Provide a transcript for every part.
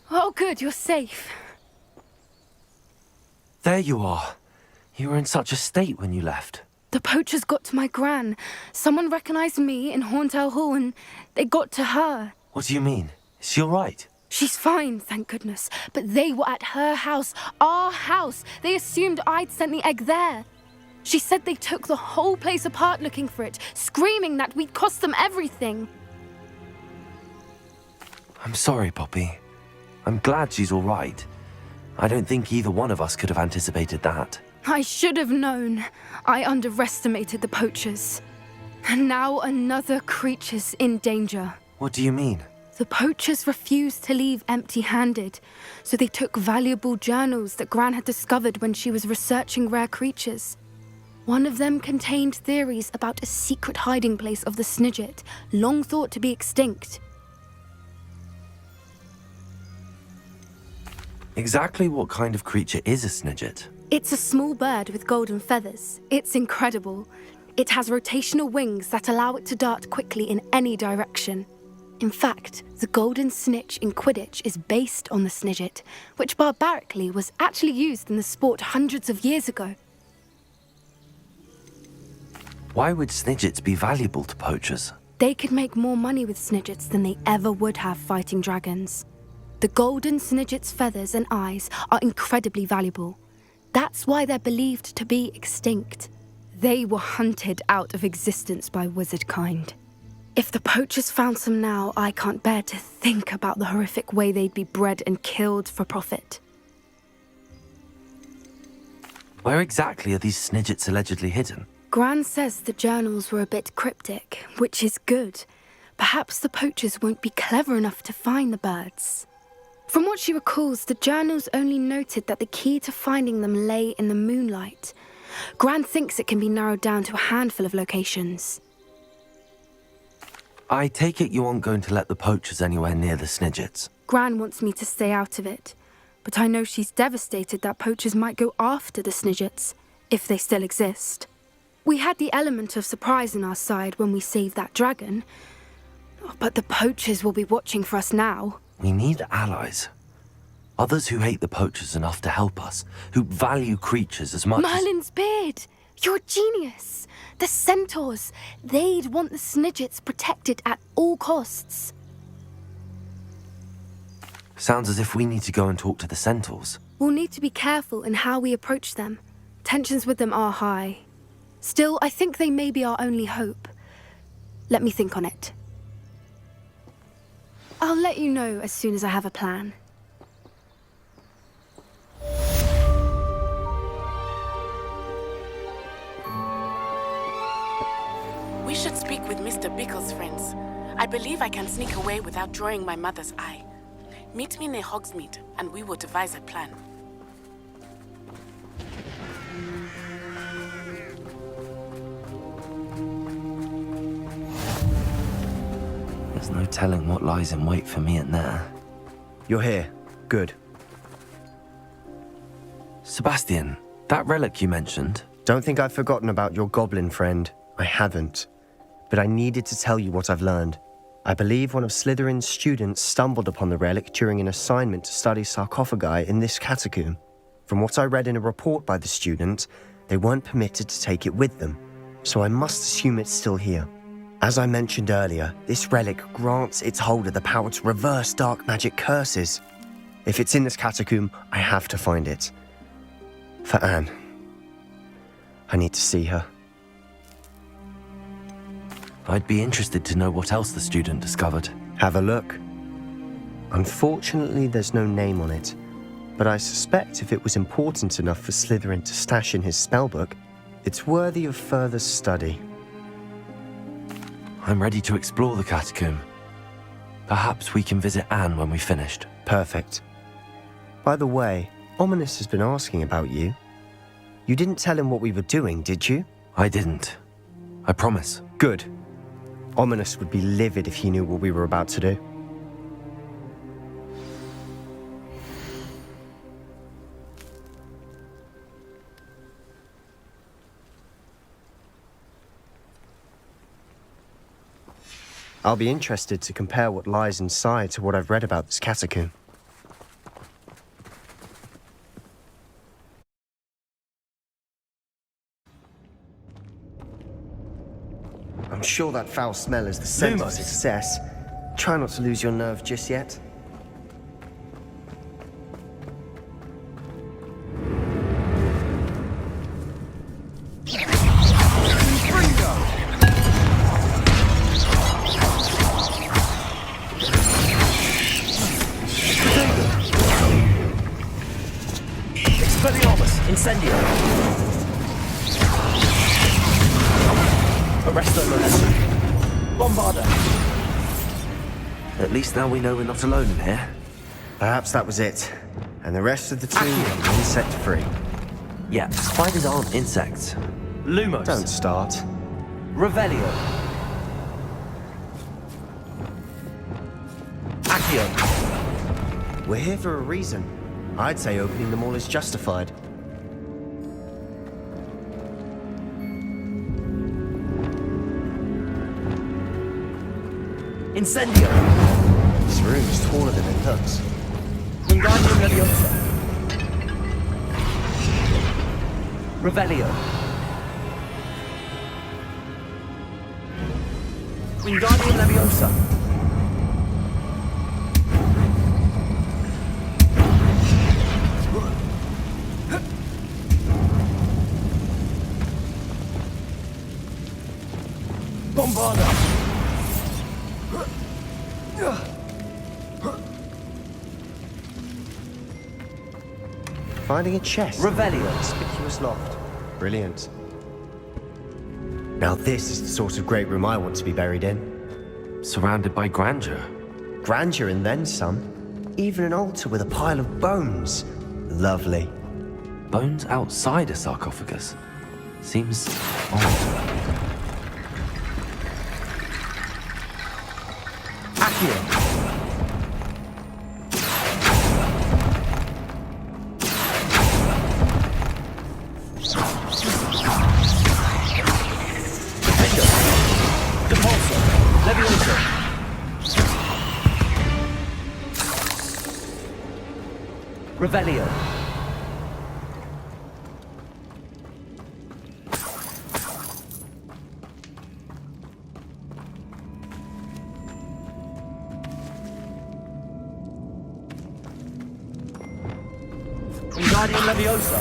Oh, good, you're safe. There you are. You were in such a state when you left. The poachers got to my gran. Someone recognized me in Horntail Hall and they got to her. What do you mean? Is she all right? She's fine, thank goodness. But they were at her house, our house. They assumed I'd sent the egg there. She said they took the whole place apart looking for it, screaming that we'd cost them everything. I'm sorry, Poppy. I'm glad she's all right. I don't think either one of us could have anticipated that. I should have known. I underestimated the poachers. And now another creature's in danger. What do you mean? The poachers refused to leave empty-handed, so they took valuable journals that Gran had discovered when she was researching rare creatures. One of them contained theories about a secret hiding place of the Snidget, long thought to be extinct. Exactly what kind of creature is a Snidget? It's a small bird with golden feathers. It's incredible. It has rotational wings that allow it to dart quickly in any direction. In fact, the golden snitch in Quidditch is based on the Snidget, which barbarically was actually used in the sport hundreds of years ago. Why would Snidgets be valuable to poachers? They could make more money with Snidgets than they ever would have fighting dragons. The golden Snidget's feathers and eyes are incredibly valuable. That's why they're believed to be extinct. They were hunted out of existence by wizard kind. If the poachers found some now, I can't bear to think about the horrific way they'd be bred and killed for profit. Where exactly are these Snidgets allegedly hidden? Gran says the journals were a bit cryptic, which is good. Perhaps the poachers won't be clever enough to find the birds. From what she recalls, the journals only noted that the key to finding them lay in the moonlight. Gran thinks it can be narrowed down to a handful of locations. I take it you aren't going to let the poachers anywhere near the Snidgets. Gran wants me to stay out of it, but I know she's devastated that poachers might go after the Snidgets, if they still exist. We had the element of surprise on our side when we saved that dragon, but the poachers will be watching for us now. We need allies. Others who hate the poachers enough to help us, who value creatures as much Merlin's beard! You're a genius! The centaurs! They'd want the Snidgets protected at all costs. Sounds as if we need to go and talk to the centaurs. We'll need to be careful in how we approach them. Tensions with them are high. Still, I think they may be our only hope. Let me think on it. I'll let you know as soon as I have a plan. We should speak with Mr. Bickle's friends. I believe I can sneak away without drawing my mother's eye. Meet me near Hogsmeade, and we will devise a plan. There's no telling what lies in wait for me in there. You're here. Good. Sebastian, that relic you mentioned. Don't think I've forgotten about your goblin friend. I haven't. But I needed to tell you what I've learned. I believe one of Slytherin's students stumbled upon the relic during an assignment to study sarcophagi in this catacomb. From what I read in a report by the student, they weren't permitted to take it with them, so I must assume it's still here. As I mentioned earlier, this relic grants its holder the power to reverse dark magic curses. If it's in this catacomb, I have to find it. For Anne. I need to see her. I'd be interested to know what else the student discovered. Have a look. Unfortunately, there's no name on it, but I suspect if it was important enough for Slytherin to stash in his spellbook, it's worthy of further study. I'm ready to explore the catacomb. Perhaps we can visit Anne when we've finished. Perfect. By the way, Ominous has been asking about you. You didn't tell him what we were doing, did you? I didn't. I promise. Good. Ominous would be livid if he knew what we were about to do. I'll be interested to compare what lies inside to what I've read about this catacomb. sure that foul smell is the scent of Lumos. success? Try not to lose your nerve just yet. Incendio! Arresto Momentum. Bombarda! At least now we know we're not alone in here. Perhaps that was it. And the rest of the team are insect-free. Yeah, spiders aren't insects. Lumos. Don't start. Revelio. Accio. We're here for a reason. I'd say opening them all is justified. Incendio. This room is taller than it looks. Wingardium Leviosa. Revelio. Wingardium Leviosa. Bombarda. Finding a chest. Revelio. Conspicuous loft. Brilliant. Now this is the sort of great room I want to be buried in. Surrounded by grandeur. Grandeur and then some. Even an altar with a pile of bones. Lovely. Bones outside a sarcophagus. Seems odd. Accio. Revelio. Wingardium Leviosa.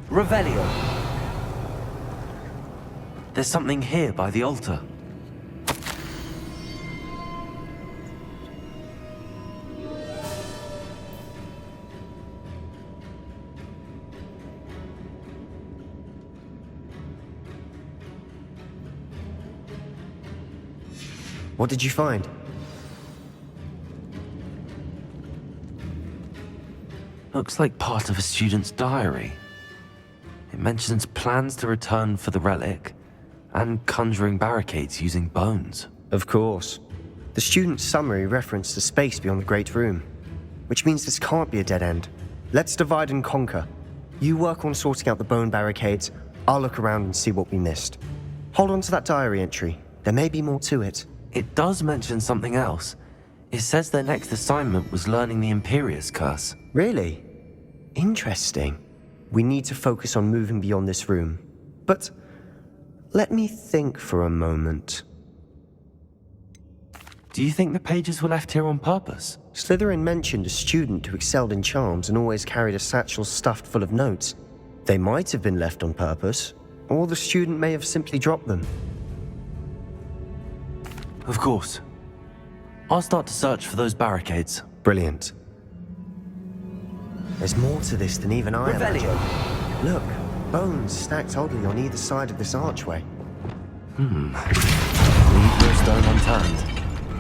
Revelio. There's something here by the altar. What did you find? Looks like part of a student's diary. It mentions plans to return for the relic and conjuring barricades using bones. Of course. The student's summary referenced a space beyond the Great Room, which means this can't be a dead end. Let's divide and conquer. You work on sorting out the bone barricades, I'll look around and see what we missed. Hold on to that diary entry. There may be more to it. It does mention something else. It says their next assignment was learning the Imperius curse. Really? Interesting. We need to focus on moving beyond this room. But let me think for a moment. Do you think the pages were left here on purpose? Slytherin mentioned a student who excelled in charms and always carried a satchel stuffed full of notes. They might have been left on purpose, or the student may have simply dropped them. Of course. I'll start to search for those barricades. Brilliant. There's more to this than even I imagined. Look, bones stacked oddly on either side of this archway. Leave no stone unturned.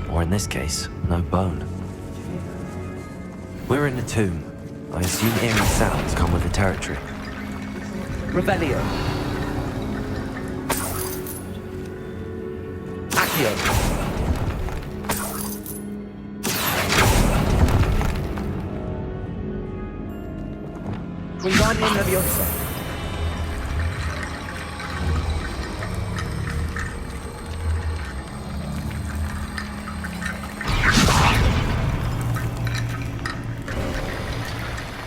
Or in this case, no bone. We're in a tomb. I assume eerie sounds come with the territory. Revelio. Accio. Wingardium Leviosa.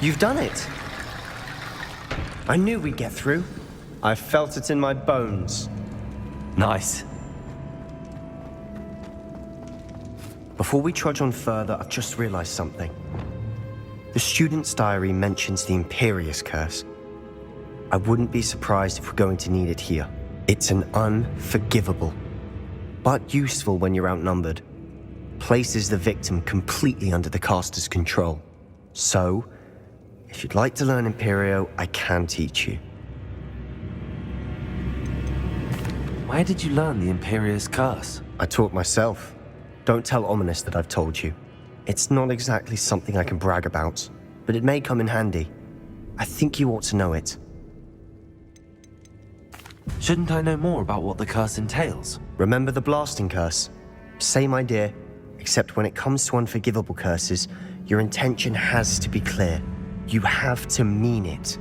You've done it. I knew we'd get through. I felt it in my bones. Nice. Before we trudge on further, I've just realized something. The student's diary mentions the Imperious curse. I wouldn't be surprised if we're going to need it here. It's an unforgivable, but useful when you're outnumbered. Places the victim completely under the caster's control. So, if you'd like to learn Imperio, I can teach you. Where did you learn the Imperious curse? I taught myself. Don't tell Ominous that I've told you. It's not exactly something I can brag about, but it may come in handy. I think you ought to know it. Shouldn't I know more about what the curse entails? Remember the blasting curse? Same idea, except when it comes to unforgivable curses, your intention has to be clear. You have to mean it.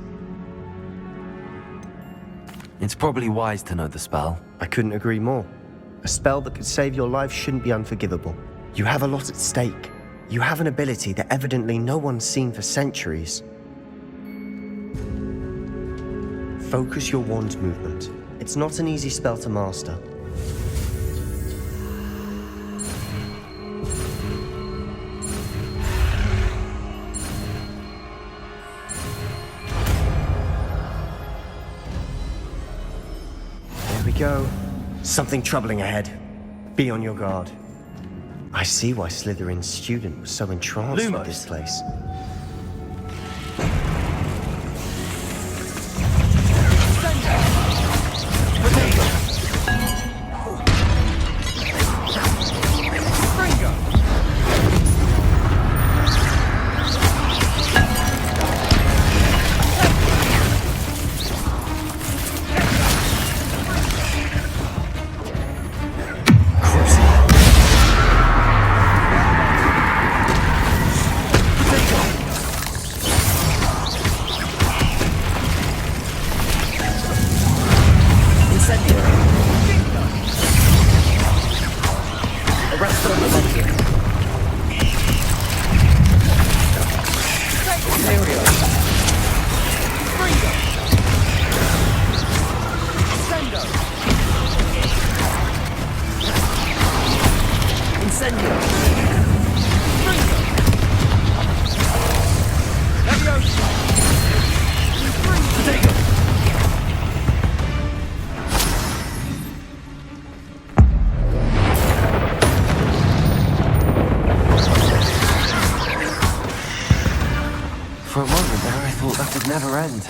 It's probably wise to know the spell. I couldn't agree more. A spell that could save your life shouldn't be unforgivable. You have a lot at stake. You have an ability that evidently no one's seen for centuries. Focus your wand's movement. It's not an easy spell to master. There we go. Something troubling ahead. Be on your guard. I see why Slytherin's student was so entranced with this place. For a moment there, I thought that would never end.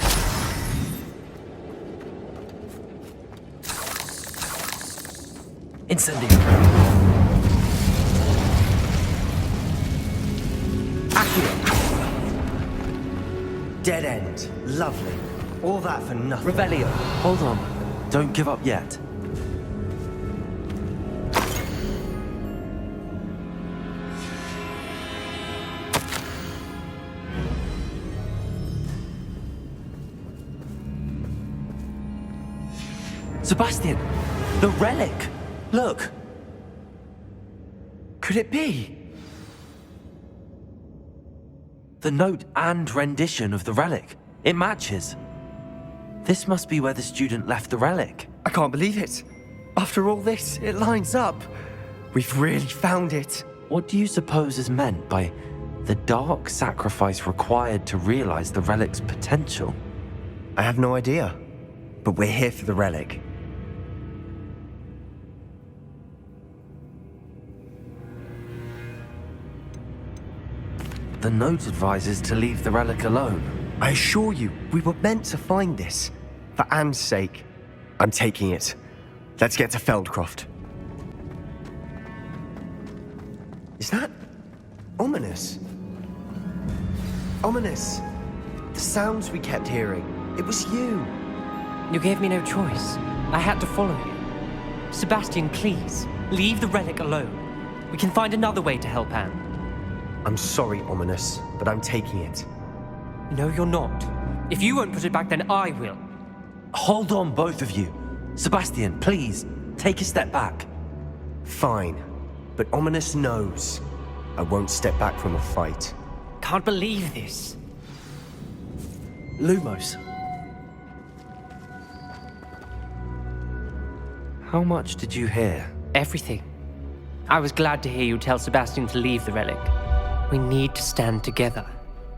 Incendio. Accio. Dead end. Lovely. All that for nothing. Revelio. Hold on. Don't give up yet. Sebastian! The relic! Look! Could it be? The note and rendition of the relic. It matches. This must be where the student left the relic. I can't believe it. After all this, it lines up. We've really found it. What do you suppose is meant by the dark sacrifice required to realize the relic's potential? I have no idea. But we're here for the relic. The note advises to leave the relic alone. I assure you, we were meant to find this. For Anne's sake. I'm taking it. Let's get to Feldcroft. Is that ominous? Ominous. The sounds we kept hearing. It was you. You gave me no choice. I had to follow you. Sebastian, please, leave the relic alone. We can find another way to help Anne. I'm sorry, Ominous, but I'm taking it. No, you're not. If you won't put it back, then I will. Hold on, both of you. Sebastian, please, take a step back. Fine, but Ominous knows I won't step back from a fight. Can't believe this. Lumos. How much did you hear? Everything. I was glad to hear you tell Sebastian to leave the relic. We need to stand together.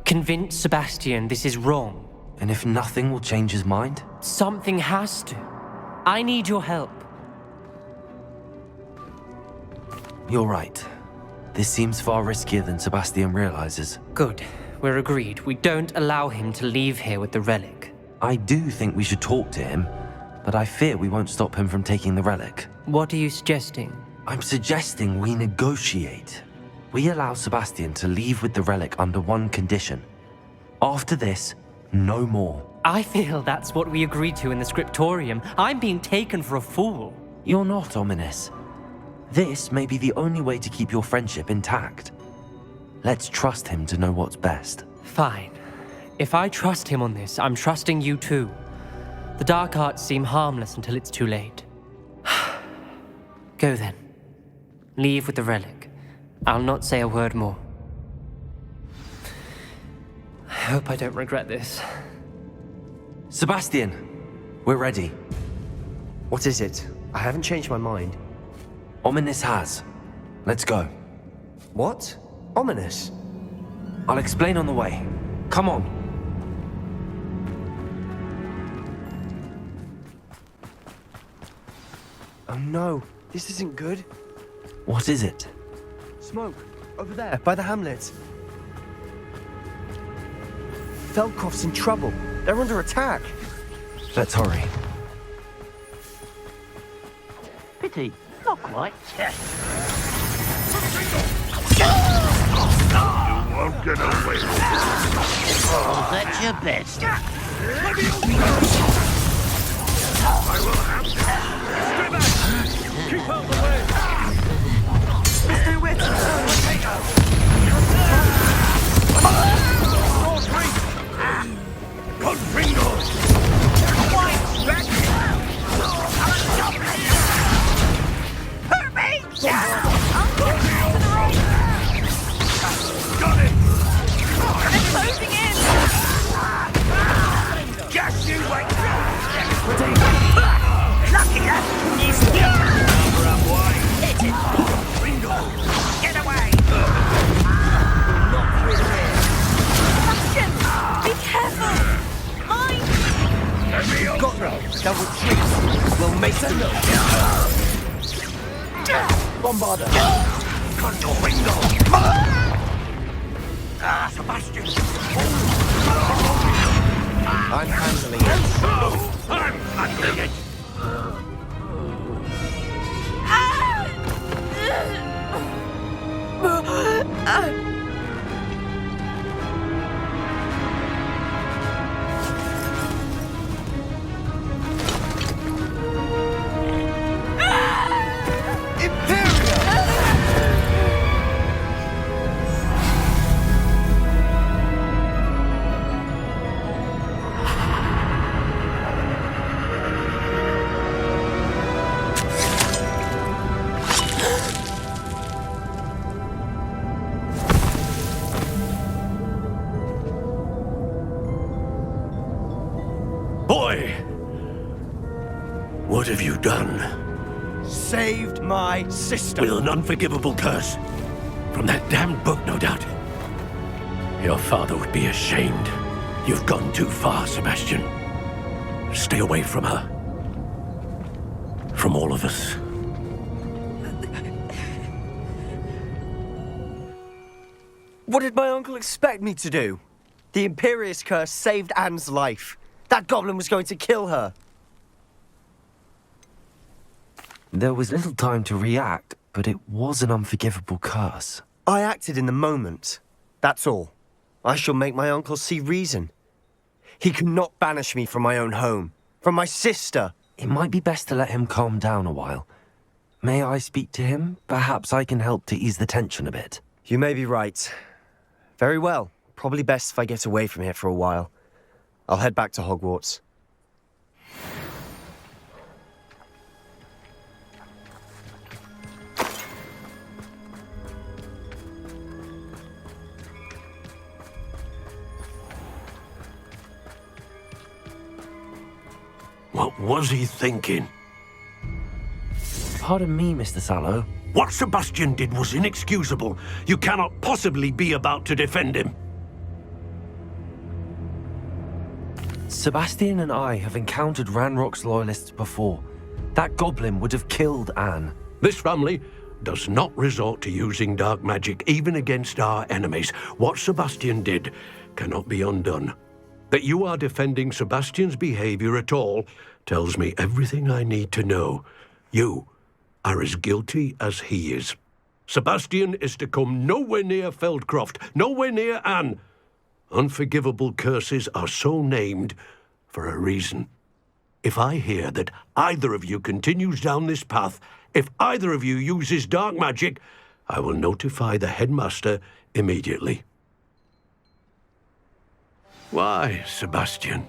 Convince Sebastian this is wrong. And if nothing will change his mind? Something has to. I need your help. You're right. This seems far riskier than Sebastian realizes. Good. We're agreed. We don't allow him to leave here with the relic. I do think we should talk to him, but I fear we won't stop him from taking the relic. What are you suggesting? I'm suggesting we negotiate. We allow Sebastian to leave with the relic under one condition. After this, no more. I feel that's what we agreed to in the scriptorium. I'm being taken for a fool. You're not, Ominous. This may be the only way to keep your friendship intact. Let's trust him to know what's best. Fine. If I trust him on this, I'm trusting you too. The dark arts seem harmless until it's too late. Go then. Leave with the relic. I'll not say a word more. I hope I don't regret this. Sebastian, we're ready. What is it? I haven't changed my mind. Ominous has. Let's go. What? Ominous? I'll explain on the way. Come on. Oh no, this isn't good. What is it? Smoke, over there, by the hamlet. Feldcroft's in trouble. They're under attack. Let's hurry. Pity, not quite. You won't get away with it. Oh, that's your best. I will have to. Stay back! Keep out the way! Mr. Wit! Confringo! Back! Hurt me! Got it! They're closing in! Gas you wait! Lucky us! Hit it! Bingo! Get away! Sebastian! Be careful! Mine! Let me over! Got them. Double trees. We'll make them. Bombarder. Confringo! Ah, Sebastian! I'm handling it. Oh, I'm handling it! Boy! What have you done? Saved my sister. With an unforgivable curse. From that damned book, no doubt. Your father would be ashamed. You've gone too far, Sebastian. Stay away from her. From all of us. What did my uncle expect me to do? The Imperious curse saved Anne's life. That goblin was going to kill her. There was little time to react, but it was an unforgivable curse. I acted in the moment. That's all. I shall make my uncle see reason. He cannot banish me from my own home, from my sister. It might be best to let him calm down a while. May I speak to him? Perhaps I can help to ease the tension a bit. You may be right. Very well. Probably best if I get away from here for a while. I'll head back to Hogwarts. What was he thinking? Pardon me, Mr. Sallow. What Sebastian did was inexcusable. You cannot possibly be about to defend him. Sebastian and I have encountered Ranrock's loyalists before. That goblin would have killed Anne. This family does not resort to using dark magic even against our enemies. What Sebastian did cannot be undone. That you are defending Sebastian's behavior at all tells me everything I need to know. You are as guilty as he is. Sebastian is to come nowhere near Feldcroft, nowhere near Anne. Unforgivable curses are so named for a reason. If I hear that either of you continues down this path, if either of you uses dark magic, I will notify the headmaster immediately. Why, Sebastian?